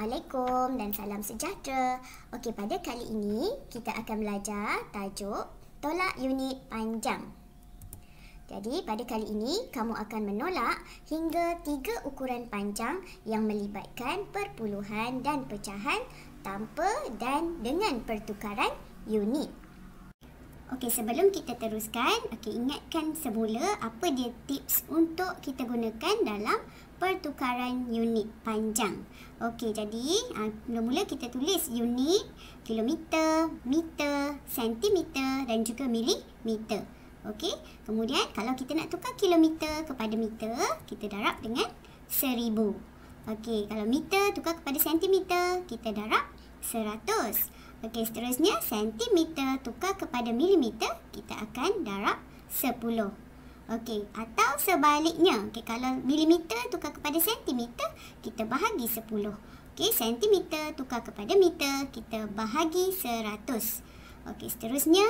Assalamualaikum dan salam sejahtera. Okey, pada kali ini kita akan belajar tajuk tolak unit panjang. Jadi, pada kali ini kamu akan menolak hingga 3 ukuran panjang yang melibatkan perpuluhan dan pecahan tanpa dan dengan pertukaran unit. Okey, sebelum kita teruskan, ingatkan semula apa dia tips untuk kita gunakan dalam pertukaran unit panjang. Okey, jadi mula-mula kita tulis unit, kilometer, meter, sentimeter dan juga milimeter. Okey, kemudian kalau kita nak tukar kilometer kepada meter, kita darab dengan 1000. Okey, kalau meter tukar kepada sentimeter, kita darab 100. Okey, seterusnya sentimeter tukar kepada milimeter, kita akan darab 10. Okey, atau sebaliknya. Okey, kalau milimeter tukar kepada sentimeter, kita bahagi 10. Okey, sentimeter tukar kepada meter, kita bahagi 100. Okey, seterusnya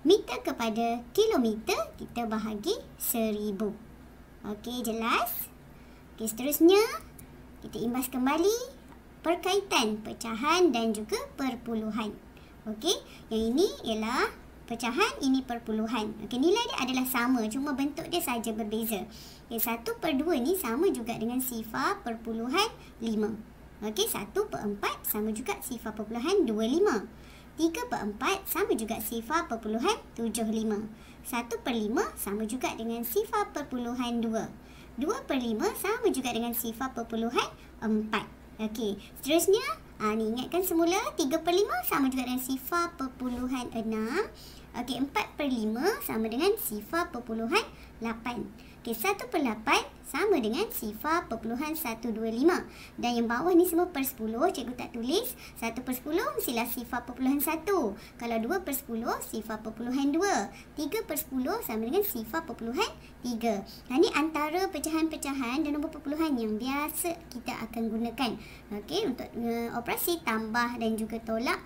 meter kepada kilometer, kita bahagi 1000. Okey, jelas? Okey, seterusnya kita imbas kembali perkaitan pecahan dan juga perpuluhan. Okey, yang ini ialah pecahan, ini perpuluhan. Okey, nilai dia adalah sama, cuma bentuk dia saja berbeza. Okey, 1/2 ni sama juga dengan sifar perpuluhan 5. Okey, 1/4 sama juga sifar perpuluhan 25. 3/4 sama juga sifar perpuluhan 75. 1/5 sama juga dengan sifar perpuluhan 2. 2/5 sama juga dengan sifar perpuluhan 4. Okey, seterusnya ni ingatkan semula 3/5 sama juga dengan sifar perpuluhan 6. Okey, 4/5 sama dengan sifar perpuluhan 8. Okey, 1/8 sama dengan sifar perpuluhan 125. Dan yang bawah ni semua per 10, cikgu tak tulis. 1/10 mestilah sifar perpuluhan 1. Kalau 2/10 sifar perpuluhan 2. 3/10 sama dengan sifar perpuluhan 3. Ini antara pecahan-pecahan dan nombor perpuluhan yang biasa kita akan gunakan. Okey, untuk operasi tambah dan juga tolak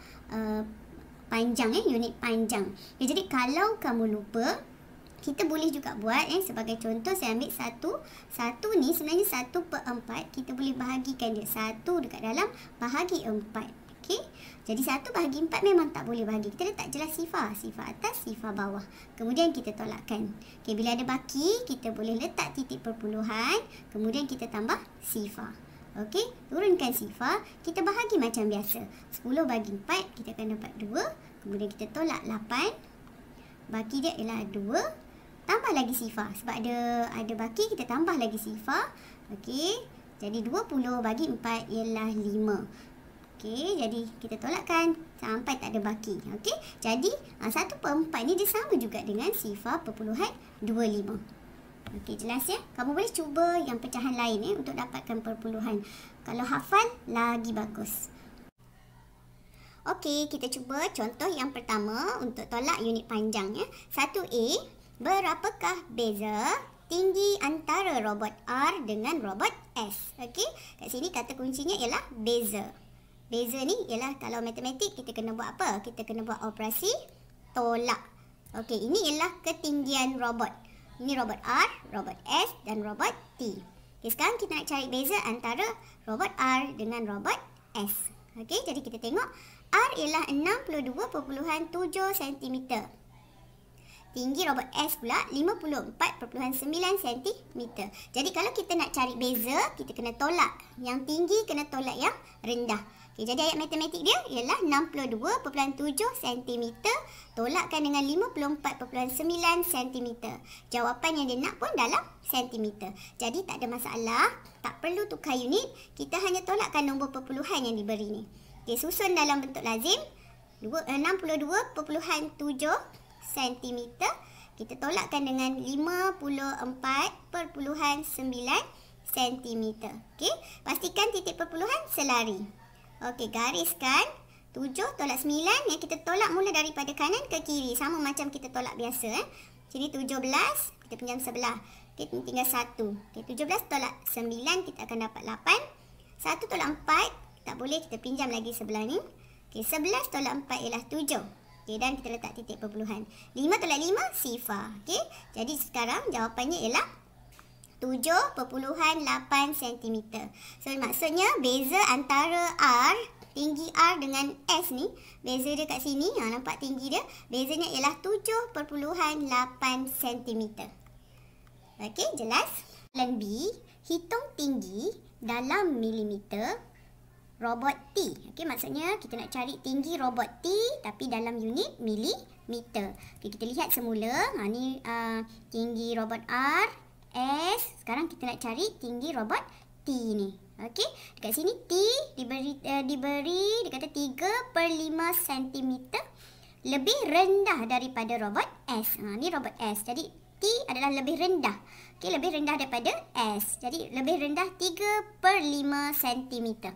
panjang, unit panjang. Jadi kalau kamu lupa, kita boleh juga buat sebagai contoh. Saya ambil 1 ni sebenarnya 1/4, kita boleh bahagikan dia 1 dekat dalam bahagi 4. Okey, jadi 1 bahagi 4 memang tak boleh bahagi. Kita letak jelas sifar atas, sifar bawah. Kemudian kita tolakkan. Okey, bila ada baki, kita boleh letak titik perpuluhan, kemudian kita tambah sifar. Okey, turunkan sifar, kita bahagi macam biasa. 10 bagi 4, kita akan dapat 2. Kemudian kita tolak 8. Baki dia ialah 2. Tambah lagi sifar. Sebab ada baki, kita tambah lagi sifar. Okey, jadi 20 bagi 4 ialah 5. Okey, jadi kita tolakkan sampai tak ada baki. Okey, jadi 1/4 ni dia sama juga dengan sifar perpuluhan 25. Okey, jelas ya? Kamu boleh cuba yang pecahan lain untuk dapatkan perpuluhan. Kalau hafal, lagi bagus. Okey, kita cuba contoh yang pertama untuk tolak unit panjang. 1A, berapakah beza tinggi antara robot R dengan robot S? Okey, kat sini kata kuncinya ialah beza. Beza ni ialah kalau matematik kita kena buat apa? Kita kena buat operasi tolak. Okey, ini ialah ketinggian robot. Ini robot R, robot S dan robot T. Okey, sekarang kita nak cari beza antara robot R dengan robot S. Okey, jadi kita tengok R ialah 62.7 cm. Tinggi robot S pula 54.9 cm. Jadi kalau kita nak cari beza, kita kena tolak. Yang tinggi kena tolak yang rendah. Okay, jadi ayat matematik dia ialah 62.7 cm tolakkan dengan 54.9 cm. Jawapan yang dia nak pun dalam cm. Jadi tak ada masalah, tak perlu tukar unit, kita hanya tolakkan nombor perpuluhan yang diberi ni. Okay, susun dalam bentuk lazim 62.7 cm. Kita tolakkan dengan 54.9 cm. Okey, pastikan titik perpuluhan selari. Okey, gariskan 7 tolak 9 yang kita tolak mula daripada kanan ke kiri, sama macam kita tolak biasa. Jadi 17 kita pinjam sebelah. Okey, tinggal 1. Okey, 17 tolak 9 kita akan dapat 8. 1 tolak 4 tak boleh, kita pinjam lagi sebelah ni. Okey, 11 tolak 4 ialah 7. Okey, dan kita letak titik perpuluhan. 5 tolak 5 sifar. Okey, jadi sekarang jawapannya ialah 7.8 cm. So maksudnya beza antara R, tinggi R dengan S ni, beza dia kat sini, nampak tinggi dia, bezanya ialah 7.8 cm. Okey, jelas? Soalan B, hitung tinggi dalam milimeter robot T. Okey, maksudnya kita nak cari tinggi robot T tapi dalam unit milimeter. Okey, kita lihat semula. Ni tinggi robot R, S. Sekarang kita nak cari tinggi robot T ni. Okey, dekat sini T diberi dia kata 3/5 cm lebih rendah daripada robot S. Ni robot S. Jadi T adalah lebih rendah. Okey, lebih rendah daripada S. Jadi lebih rendah 3/5 cm.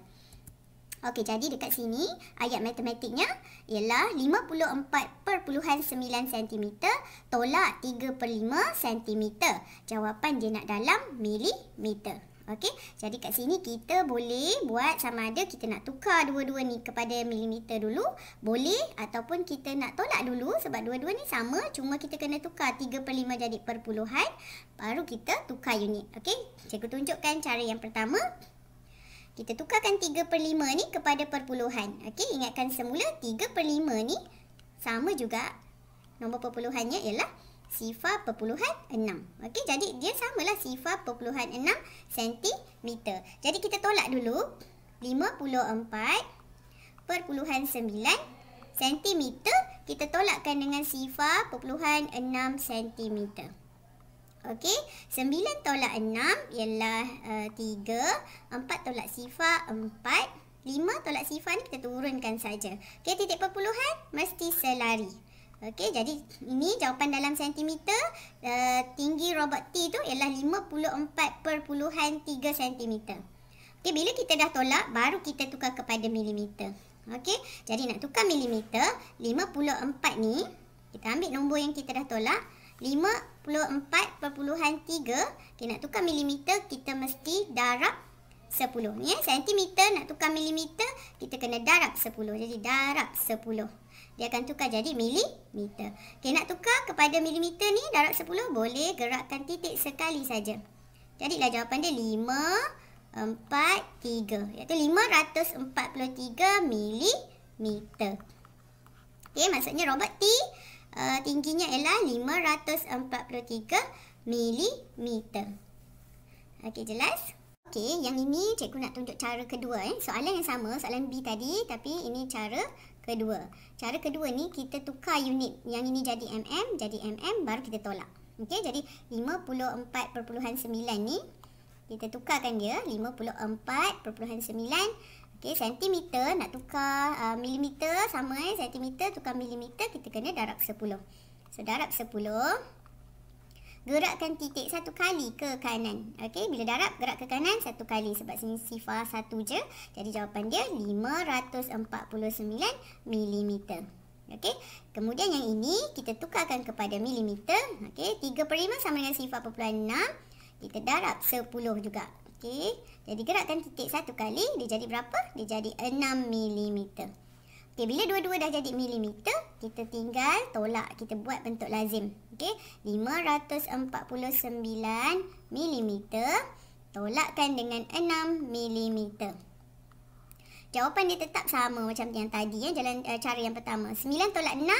Okey, jadi dekat sini ayat matematiknya ialah 54.9 cm tolak 3/5 cm. Jawapan dia nak dalam milimeter. Okey, jadi kat sini kita boleh buat sama ada kita nak tukar dua-dua ni kepada milimeter dulu, boleh, ataupun kita nak tolak dulu sebab dua-dua ni sama, cuma kita kena tukar 3/5 jadi perpuluhan, baru kita tukar unit. Okey, cikgu tunjukkan cara yang pertama. Kita tukarkan 3/5 ni kepada perpuluhan. Okey, ingatkan semula 3/5 ni sama juga nombor perpuluhannya ialah 0.6. Okey, jadi dia samalah 0.6 cm. Jadi kita tolak dulu 54.9 cm kita tolakkan dengan 0.6 cm. Okey, 9 tolak 6 ialah 3, 4 tolak 0, 4, 5 tolak 0 ni kita turunkan saja. Okey, titik perpuluhan mesti selari. Okey, jadi ini jawapan dalam sentimeter. Tinggi robot T tu ialah 54.3 cm. Okey, bila kita dah tolak, baru kita tukar kepada milimeter. Okey, jadi nak tukar milimeter, 54 ni, kita ambil nombor yang kita dah tolak, 54.3. Okay, nak tukar milimeter, kita mesti darab 10. Ni sentimeter nak tukar milimeter, kita kena darab 10. Jadi darab 10. Dia akan tukar jadi milimeter. Okay, nak tukar kepada milimeter ni, darab 10, boleh gerakkan titik sekali saja. Jadilah jawapan dia 543. Iaitu 543 milimeter. Okay, maksudnya robot T tingginya ialah 543 milimeter. Okey, jelas? Okey, yang ini cikgu nak tunjuk cara kedua. Soalan yang sama, soalan B tadi, tapi ini cara kedua. Cara kedua ni kita tukar unit. Yang ini jadi mm, baru kita tolak. Okey, jadi 54.9 ni kita tukarkan dia 54.9. Okey, sentimeter nak tukar milimeter sama sentimeter tukar milimeter, kita kena darab 10. So darab 10. Gerakkan titik satu kali ke kanan. Okey, bila darab gerak ke kanan satu kali sebab sini sifar 1 je. Jadi jawapan dia 549 milimeter. Okey, kemudian yang ini kita tukarkan kepada milimeter. Okey, 3/5 sama dengan sifar 0.6. Kita darab 10 juga. Okey, jadi gerakkan titik satu kali, dia jadi berapa? Dia jadi 6 mm. Okey, bila dua-dua dah jadi milimeter, kita tinggal tolak, kita buat bentuk lazim. Okey, 549 mm tolakkan dengan 6 mm. Jawapan dia tetap sama macam yang tadi, jalan cara yang pertama. 9 tolak 6,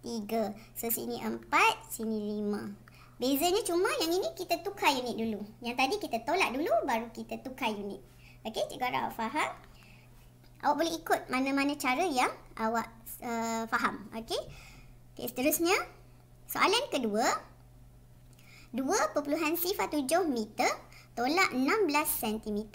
3. So sini 4, sini 5. Bezanya cuma yang ini kita tukar unit dulu. Yang tadi kita tolak dulu, baru kita tukar unit. Okey, cikgu harap awak faham. Awak boleh ikut mana-mana cara yang awak faham. Okey. Okey, seterusnya. Soalan kedua. 2.07 meter tolak 16 cm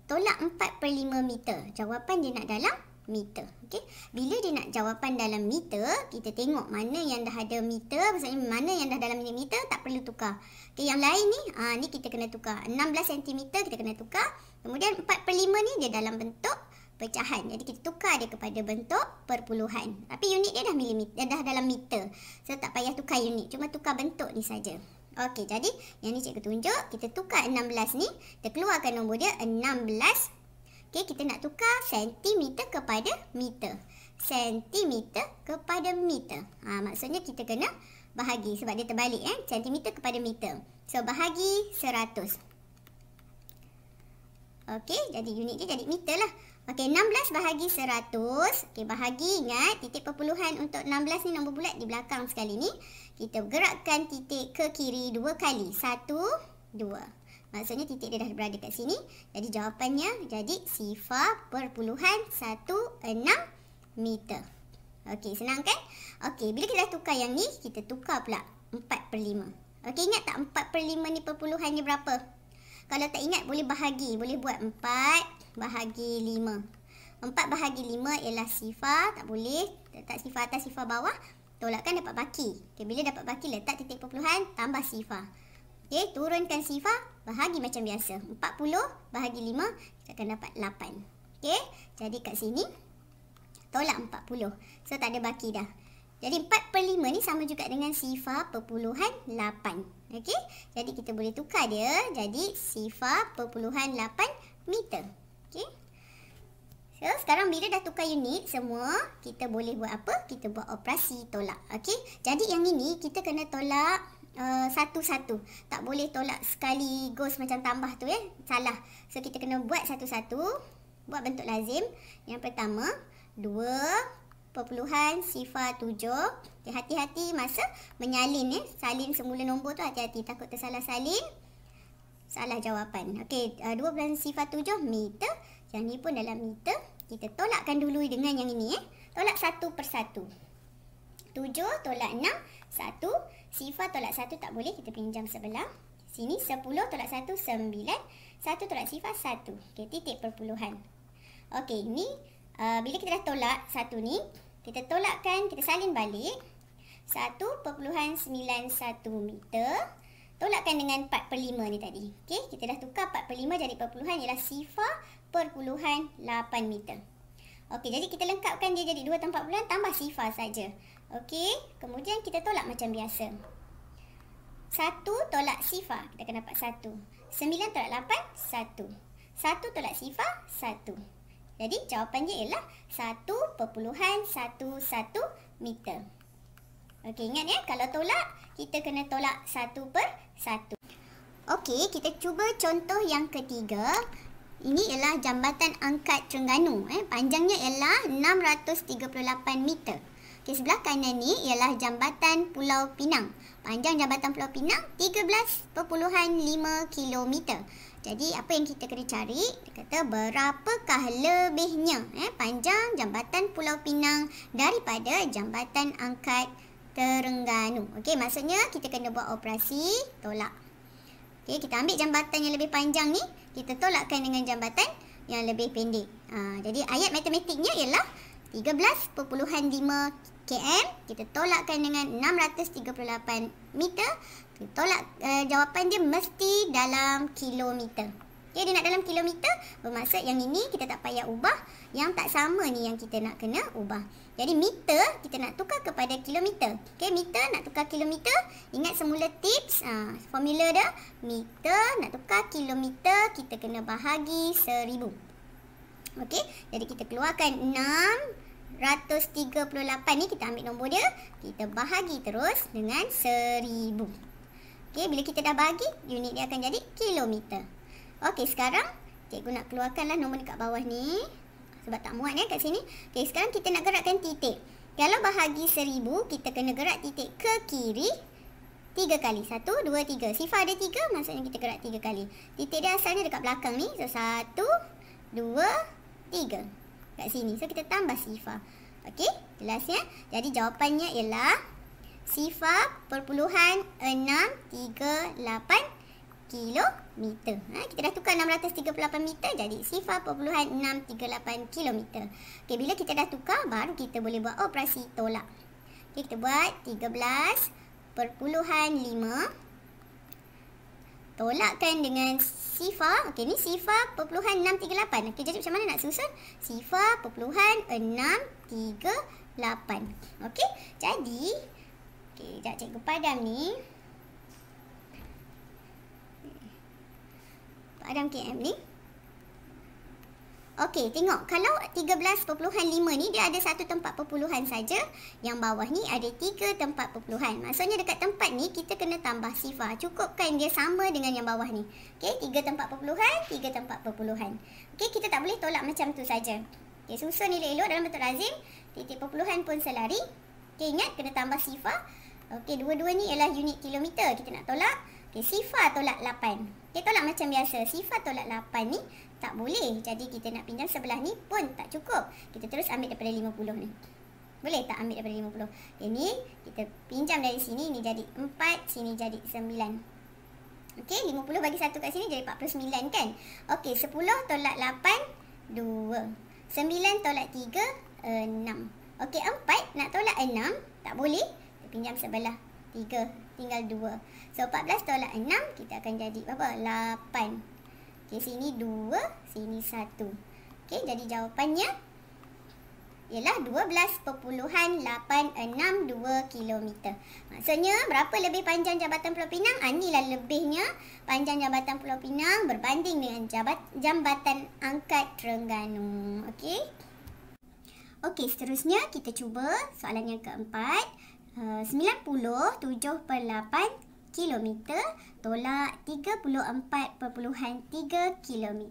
tolak 4/5 meter. Jawapan dia nak dalam meter. Okey, bila dia nak jawapan dalam meter, kita tengok mana yang dah ada meter, maksudnya mana yang dah dalam meter, tak perlu tukar. Okey, yang lain ni, ni kita kena tukar. 16 cm kita kena tukar. Kemudian 4/5 ni dia dalam bentuk pecahan. Jadi kita tukar dia kepada bentuk perpuluhan. Tapi unit dia dah milimeter, dah dalam meter. So tak payah tukar unit, cuma tukar bentuk ni saja. Okey, jadi yang ni cikgu tunjuk, kita tukar 16 ni, kita keluarkan nombor dia 16. Okey, kita nak tukar sentimeter kepada meter. Sentimeter kepada meter. Maksudnya kita kena bahagi sebab dia terbalik sentimeter kepada meter. So bahagi 100. Okey, jadi unit dia jadi meter lah. Okey, 16 bahagi 100. Okey, bahagi, ingat titik perpuluhan untuk 16 ni nombor bulat di belakang sekali ni. Kita gerakkan titik ke kiri 2 kali. 1, 2. Maksudnya titik dia dah berada kat sini. Jadi jawapannya jadi 0.16 meter. Okey, senang kan? Okey, bila kita dah tukar yang ni, kita tukar pula 4/5. Okey, ingat tak 4/5 ni perpuluhannya berapa? Kalau tak ingat, boleh bahagi. Boleh buat 4 bahagi 5. 4 bahagi 5 ialah sifar. Tak boleh. Letak sifar atas, sifar bawah. Tolakkan dapat baki. Okay, bila dapat baki, letak titik perpuluhan, tambah sifar. Okay, turunkan sifar, bahagi macam biasa. 40 bahagi 5, kita akan dapat 8. Okay, jadi kat sini, tolak 40. So, tak ada baki dah. Jadi 4/5 ni sama juga dengan 0.8. Okey, jadi kita boleh tukar dia jadi 0.8 meter. Okey. So, sekarang bila dah tukar unit semua, kita boleh buat apa? Kita buat operasi tolak. Okey. Jadi yang ini kita kena tolak satu-satu. Tak boleh tolak sekaligus macam tambah tu ya. Salah. So, kita kena buat satu-satu. Buat bentuk lazim. Yang pertama, 2.07. Okay, hati-hati masa menyalin ya. Salin semula nombor tu, hati-hati takut tersalah salin. Salah jawapan. Okey, 2.07 meter. Yang ni pun dalam meter. Kita tolakkan dulu dengan yang ini ya. Tolak satu persatu. 7 tolak 6, 1. Sifar tolak 1 tak boleh, kita pinjam sebelah. Sini 10 tolak 1, 9. 1 tolak sifar 1. Okey, titik perpuluhan. Okey, ni bila kita dah tolak satu ni, kita tolakkan, kita salin balik 1.91 meter. Tolakkan dengan 4/5 ni tadi. Okey, kita dah tukar 4/5 jadi perpuluhan ialah 0.8 meter. Okey, jadi kita lengkapkan dia jadi 2 tempat perpuluhan tambah sifar saja. Okey, kemudian kita tolak macam biasa. 1 tolak sifar, kita akan dapat 1. 9 tolak 8, 1. 1 tolak sifar, 1. Jadi jawapan dia ialah 1.11 meter. Okey, ingat ya, kalau tolak, kita kena tolak 1/1. Okey, kita cuba contoh yang ketiga. Ini ialah jambatan angkat Terengganu. Panjangnya ialah 638 meter. Okey, sebelah kanan ni ialah jambatan Pulau Pinang. Panjang jambatan Pulau Pinang 13.5 kilometer. Jadi, apa yang kita kena cari? Dia kata, berapakah lebihnya panjang jambatan Pulau Pinang daripada jambatan angkat Terengganu. Okey, maksudnya kita kena buat operasi tolak. Okey, kita ambil jambatan yang lebih panjang ni, kita tolakkan dengan jambatan yang lebih pendek. Jadi, ayat matematiknya ialah 13.5 km. Kita tolakkan dengan 638 meter. Tolak jawapan dia mesti dalam kilometer. Okay, dia nak dalam kilometer, bermaksud yang ini kita tak payah ubah. Yang tak sama ni yang kita nak kena ubah. Jadi meter kita nak tukar kepada kilometer. Okay, meter nak tukar kilometer. Ingat semula tips, formula dia. Meter nak tukar kilometer, kita kena bahagi 1000. Okay, jadi kita keluarkan 638 ni, kita ambil nombor dia. Kita bahagi terus dengan 1000. Okey, bila kita dah bagi, unit dia akan jadi kilometer. Okey, sekarang cikgu nak keluarkanlah nombor dekat bawah ni. Sebab tak muat kat sini. Okey, sekarang kita nak gerakkan titik. Kalau bahagi 1000, kita kena gerak titik ke kiri 3 kali. 1, 2, 3. Sifar ada 3, maksudnya kita gerak 3 kali. Titik dia asalnya dekat belakang ni. So, 1, 2, 3. Kat sini. So, kita tambah sifar. Okey, jelas ya? Jadi, jawapannya ialah 0.638 kilometer. Kita dah tukar 638 meter jadi 0.638 kilometer. Okey, bila kita dah tukar, baru kita boleh buat operasi tolak. Okey, kita buat 13.5. Tolakkan dengan sifar. Okey, ni 0.638. Okey, jadi macam mana nak susun? 0.638. Okey, jadi okey, sekejap cikgu padam ni. Padam KM ni. Okey, tengok. Kalau 13.5 ni dia ada satu tempat perpuluhan saja. Yang bawah ni ada 3 tempat perpuluhan. Maksudnya dekat tempat ni kita kena tambah sifar. Cukupkan dia sama dengan yang bawah ni. Okey, 3 tempat perpuluhan, 3 tempat perpuluhan. Okey, kita tak boleh tolak macam tu saja. Okey, susun elok-elok dalam bentuk lazim. Titik perpuluhan pun selari. Okey, ingat kena tambah sifar. Okey, dua-dua ni ialah unit kilometer. Kita nak tolak. Okey, sifar tolak 8. Okey, tolak macam biasa. Sifar tolak 8 ni tak boleh. Jadi kita nak pinjam sebelah ni pun tak cukup. Kita terus ambil daripada 50 ni. Boleh tak ambil daripada 50? Ini kita pinjam dari sini. Ini jadi 4. Sini jadi 9. Okey, 50 bagi 1 kat sini jadi 49 kan? Okey, 10 tolak 8, 2. 9 tolak 3, 6. Okey, 4 nak tolak 6, tak boleh. Kita pinjam sebelah 3, tinggal 2. So, 14 tolak 6, kita akan jadi berapa? 8. Okey, sini 2, sini 1. Okey, jadi jawapannya ialah 12.862 km. Maksudnya, berapa lebih panjang Jambatan Pulau Pinang? Inilah lebihnya panjang Jambatan Pulau Pinang berbanding dengan Jambatan Angkat Terengganu. Okey. Okey, seterusnya kita cuba soalan yang keempat. 90 7/8 km tolak 34.3 km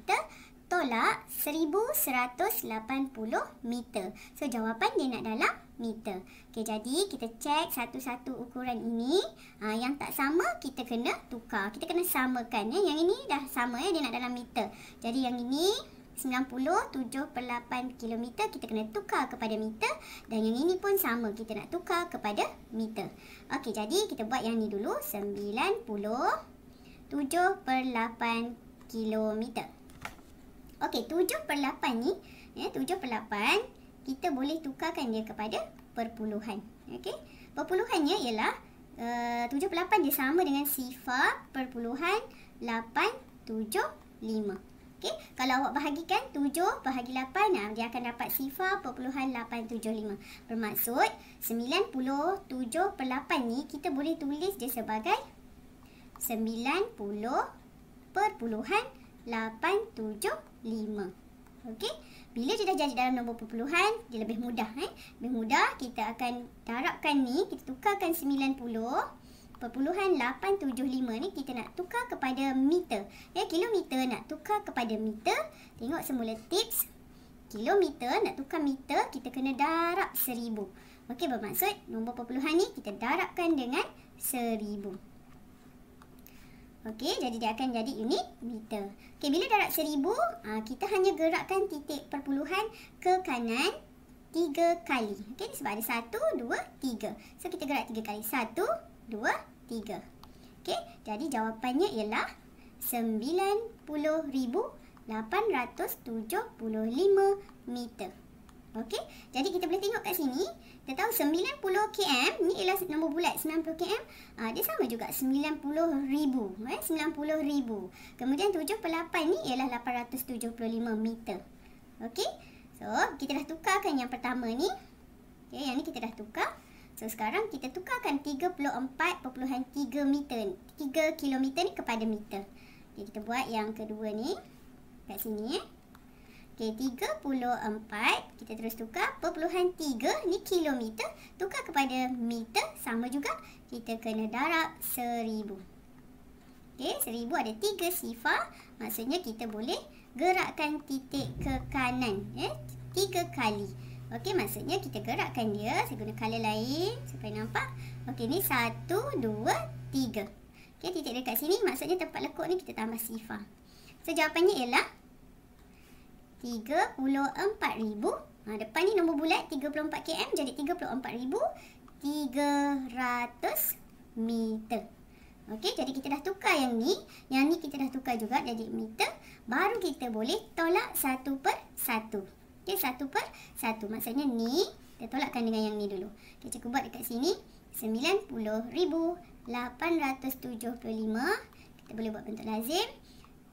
tolak 1180 meter. So, jawapan dia nak dalam meter. Okey, jadi kita cek satu-satu ukuran ini. Yang tak sama kita kena tukar. Kita kena samakan. Yang ini dah sama, dia nak dalam meter. Jadi yang ini 97.8 km kita kena tukar kepada meter. Dan yang ini pun sama, kita nak tukar kepada meter. Okey, jadi kita buat yang ni dulu. 97/8 km. Okey, 7/8 ni, 7/8 kita boleh tukarkan dia kepada perpuluhan. Okey, perpuluhannya ialah 7/8 dia sama dengan sifar perpuluhan 875. Okey, kalau awak bahagikan 7 bahagi 8, dia akan dapat sifar perpuluhan 875. Bermaksud 97/8 ni kita boleh tulis dia sebagai 90.875. Okey, bila dia dah jadi dalam nombor perpuluhan, dia lebih mudah. Lebih mudah, kita akan darabkan ni, kita tukarkan 90.875 ni kita nak tukar kepada meter. Kilometer nak tukar kepada meter. Tengok semula tips. Kilometer nak tukar meter, kita kena darab 1000. Okey, bermaksud nombor perpuluhan ni kita darabkan dengan 1000. Okey, jadi dia akan jadi unit meter. Okey, bila darab 1000, kita hanya gerakkan titik perpuluhan ke kanan 3 kali. Okey, sebab ada 1, 2, 3. So, kita gerak 3 kali. 1, 2, 3. Okey, jadi jawapannya ialah 90,875 meter. Okey, jadi kita boleh tengok kat sini. Kita tahu 90 km ni ialah nombor bulat. 90 km dia sama juga 90,000. 90,000. Kemudian 7/8 ni ialah 875 meter. Okey, so kita dah tukarkan yang pertama ni. Okey, yang ni kita dah tukar. So, sekarang kita tukarkan 34.3 meter, 3 kilometer ni kepada meter. Okay, kita buat yang kedua ni. Kat sini. Okay, 34. Kita terus tukar. Perpuluhan 3 ni kilometer. Tukar kepada meter. Sama juga. Kita kena darab 1000. Okay, 1000 ada 3 sifar. Maksudnya kita boleh gerakkan titik ke kanan. 3 kali. Okey, maksudnya kita gerakkan dia. Saya guna color lain supaya nampak. Okey, ni 1, 2, 3. Okey, titik dekat sini. Maksudnya tempat lekuk ni kita tambah sifar. So, jawapannya ialah 34,000. Depan ni nombor bulat 34 km. Jadi 34,300 meter. Okey, jadi kita dah tukar yang ni. Yang ni kita dah tukar juga jadi meter. Baru kita boleh tolak 1/1. Okey, 1/1. Maksudnya ni, kita tolakkan dengan yang ni dulu. Okay, cikgu buat dekat sini. 90,875. Kita boleh buat bentuk lazim.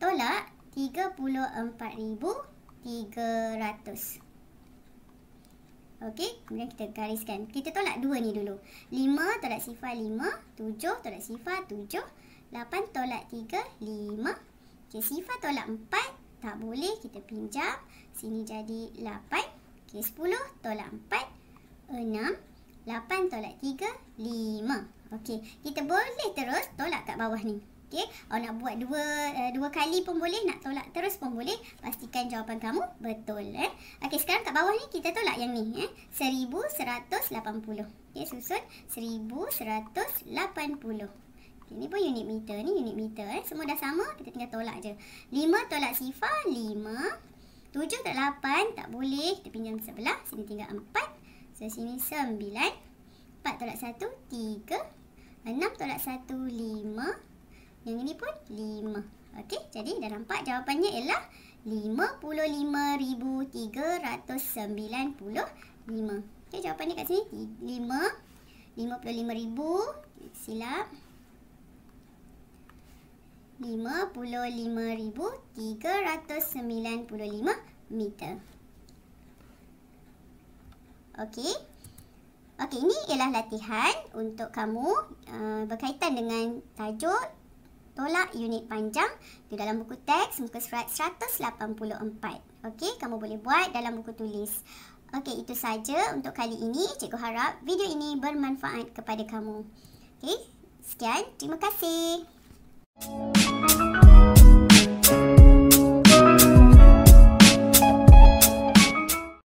Tolak 34,300. Okey, kemudian kita gariskan. Kita tolak 2 ni dulu. 5 tolak sifar 5. 7 tolak sifar 7. 8 tolak 3, 5. Okey, sifar tolak 4. Tak boleh, kita pinjam. Sini jadi 8. Okey, 10 tolak 4, 6. 8 tolak 3, 5. Okey, kita boleh terus tolak kat bawah ni. Okey, nak buat dua kali pun boleh, nak tolak terus pun boleh. Pastikan jawapan kamu betul. Okey, sekarang kat bawah ni kita tolak yang ni. 1180. Okey, susun 1180. Ini pun unit meter, ni unit meter. Semua dah sama, kita tinggal tolak je. 5 tolak sifar, 5. 7 tolak 8, tak boleh. Kita pinjam sebelah, sini tinggal 4. So, sini 9. 4 tolak 1, 3. 6 tolak 1, 5. Yang ini pun 5. Okey, jadi dah nampak jawapannya ialah 55,395. Okey, jawapannya kat sini 55,000. Silap. 55,395 meter. Okey. Okey, ini ialah latihan untuk kamu berkaitan dengan tajuk tolak unit panjang di dalam buku teks muka surat 184. Okey, kamu boleh buat dalam buku tulis. Okey, itu saja untuk kali ini. Cikgu harap video ini bermanfaat kepada kamu. Okey, sekian. Terima kasih.